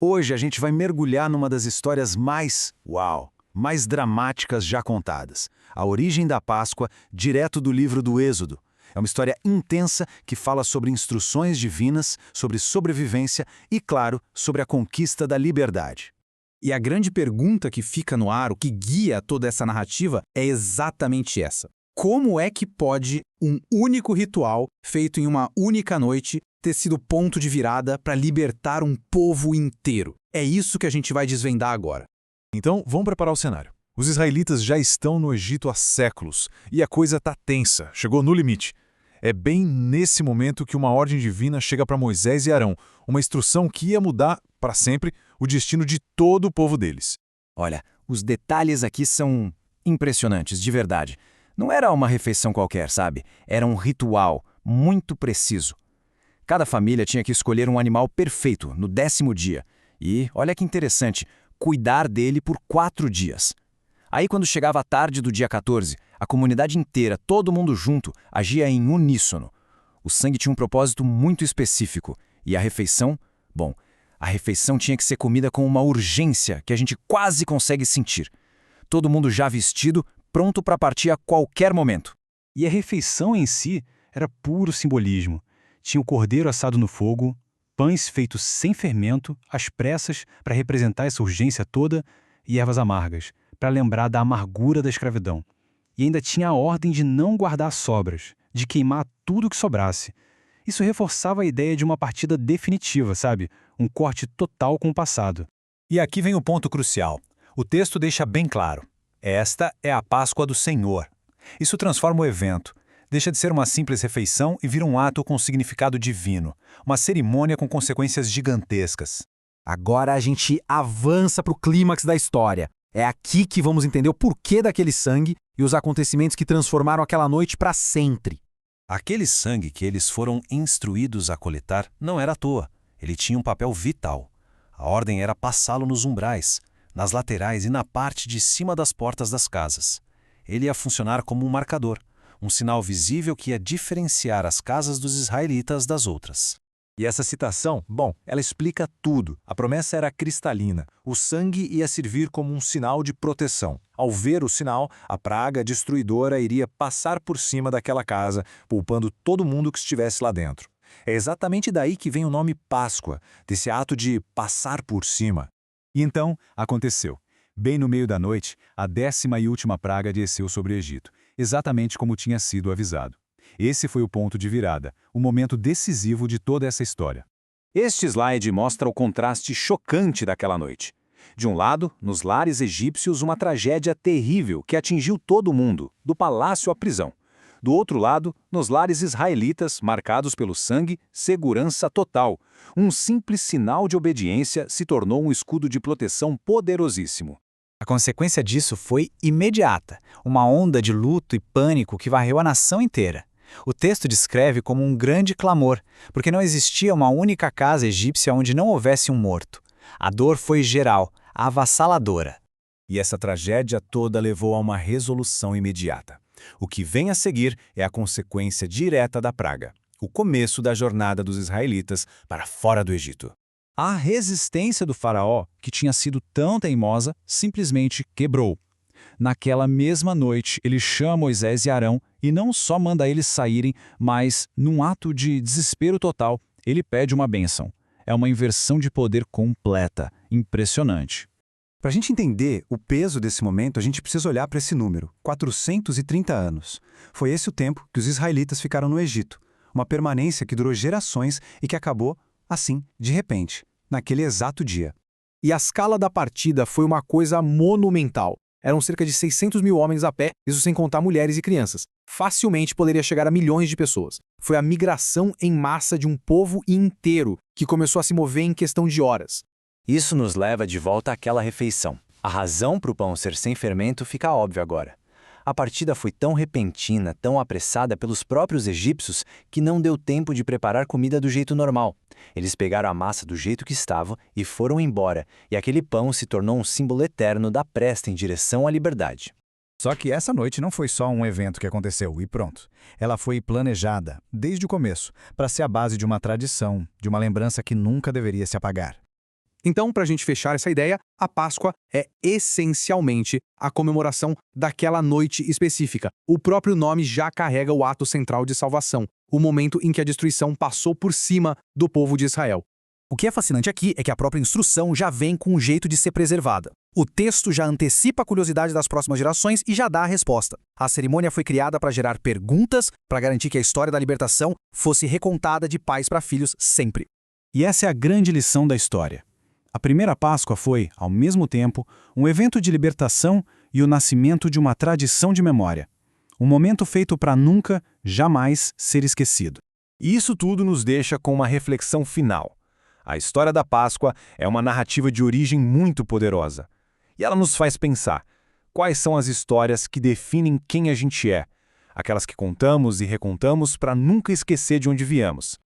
Hoje a gente vai mergulhar numa das histórias mais dramáticas já contadas. A origem da Páscoa, direto do livro do Êxodo. É uma história intensa que fala sobre instruções divinas, sobre sobrevivência e, claro, sobre a conquista da liberdade. E a grande pergunta que fica no ar, o que guia toda essa narrativa, é exatamente essa. Como é que pode um único ritual, feito em uma única noite, ter sido ponto de virada para libertar um povo inteiro? É isso que a gente vai desvendar agora. Então, vamos preparar o cenário. Os israelitas já estão no Egito há séculos e a coisa tá tensa, chegou no limite. É bem nesse momento que uma ordem divina chega para Moisés e Arão, uma instrução que ia mudar, para sempre, o destino de todo o povo deles. Olha, os detalhes aqui são impressionantes, de verdade. Não era uma refeição qualquer, sabe? Era um ritual muito preciso. Cada família tinha que escolher um animal perfeito no 10º dia. E, olha que interessante, cuidar dele por 4 dias. Aí, quando chegava a tarde do dia 14, a comunidade inteira, todo mundo junto, agia em uníssono. O sangue tinha um propósito muito específico. E a refeição? Bom, a refeição tinha que ser comida com uma urgência que a gente quase consegue sentir. Todo mundo já vestido, pronto para partir a qualquer momento. E a refeição em si era puro simbolismo. Tinha o cordeiro assado no fogo, pães feitos sem fermento, às pressas, para representar essa urgência toda, e ervas amargas, para lembrar da amargura da escravidão. E ainda tinha a ordem de não guardar sobras, de queimar tudo que sobrasse. Isso reforçava a ideia de uma partida definitiva, sabe? Um corte total com o passado. E aqui vem o ponto crucial. O texto deixa bem claro. Esta é a Páscoa do Senhor. Isso transforma o evento. Deixa de ser uma simples refeição e vira um ato com significado divino. Uma cerimônia com consequências gigantescas. Agora a gente avança para o clímax da história. É aqui que vamos entender o porquê daquele sangue e os acontecimentos que transformaram aquela noite para sempre. Aquele sangue que eles foram instruídos a coletar não era à toa. Ele tinha um papel vital. A ordem era passá-lo nos umbrais, nas laterais e na parte de cima das portas das casas. Ele ia funcionar como um marcador, um sinal visível que ia diferenciar as casas dos israelitas das outras. E essa citação, ela explica tudo. A promessa era cristalina. O sangue ia servir como um sinal de proteção. Ao ver o sinal, a praga destruidora iria passar por cima daquela casa, poupando todo mundo que estivesse lá dentro. É exatamente daí que vem o nome Páscoa, desse ato de passar por cima. E então, aconteceu. Bem no meio da noite, a 10ª e última praga desceu sobre o Egito, exatamente como tinha sido avisado. Esse foi o ponto de virada, o momento decisivo de toda essa história. Este slide mostra o contraste chocante daquela noite. De um lado, nos lares egípcios, uma tragédia terrível que atingiu todo mundo, do palácio à prisão. Do outro lado, nos lares israelitas, marcados pelo sangue, segurança total. Um simples sinal de obediência se tornou um escudo de proteção poderosíssimo. A consequência disso foi imediata, uma onda de luto e pânico que varreu a nação inteira. O texto descreve como um grande clamor, porque não existia uma única casa egípcia onde não houvesse um morto. A dor foi geral, avassaladora. E essa tragédia toda levou a uma resolução imediata. O que vem a seguir é a consequência direta da praga, o começo da jornada dos israelitas para fora do Egito. A resistência do faraó, que tinha sido tão teimosa, simplesmente quebrou. Naquela mesma noite, ele chama Moisés e Arão e não só manda eles saírem, mas, num ato de desespero total, ele pede uma bênção. É uma inversão de poder completa, impressionante. Para a gente entender o peso desse momento, a gente precisa olhar para esse número, 430 anos. Foi esse o tempo que os israelitas ficaram no Egito, uma permanência que durou gerações e que acabou, assim, de repente, naquele exato dia. E a escala da partida foi uma coisa monumental. Eram cerca de 600 mil homens a pé, isso sem contar mulheres e crianças. Facilmente poderia chegar a milhões de pessoas. Foi a migração em massa de um povo inteiro que começou a se mover em questão de horas. Isso nos leva de volta àquela refeição. A razão para o pão ser sem fermento fica óbvia agora. A partida foi tão repentina, tão apressada pelos próprios egípcios, que não deu tempo de preparar comida do jeito normal. Eles pegaram a massa do jeito que estava e foram embora, e aquele pão se tornou um símbolo eterno da presta em direção à liberdade. Só que essa noite não foi só um evento que aconteceu e pronto. Ela foi planejada, desde o começo, para ser a base de uma tradição, de uma lembrança que nunca deveria se apagar. Então, para a gente fechar essa ideia, a Páscoa é essencialmente a comemoração daquela noite específica. O próprio nome já carrega o ato central de salvação, o momento em que a destruição passou por cima do povo de Israel. O que é fascinante aqui é que a própria instrução já vem com um jeito de ser preservada. O texto já antecipa a curiosidade das próximas gerações e já dá a resposta. A cerimônia foi criada para gerar perguntas, para garantir que a história da libertação fosse recontada de pais para filhos sempre. E essa é a grande lição da história. A primeira Páscoa foi, ao mesmo tempo, um evento de libertação e o nascimento de uma tradição de memória. Um momento feito para nunca, jamais ser esquecido. E isso tudo nos deixa com uma reflexão final. A história da Páscoa é uma narrativa de origem muito poderosa. E ela nos faz pensar: quais são as histórias que definem quem a gente é? Aquelas que contamos e recontamos para nunca esquecer de onde viemos.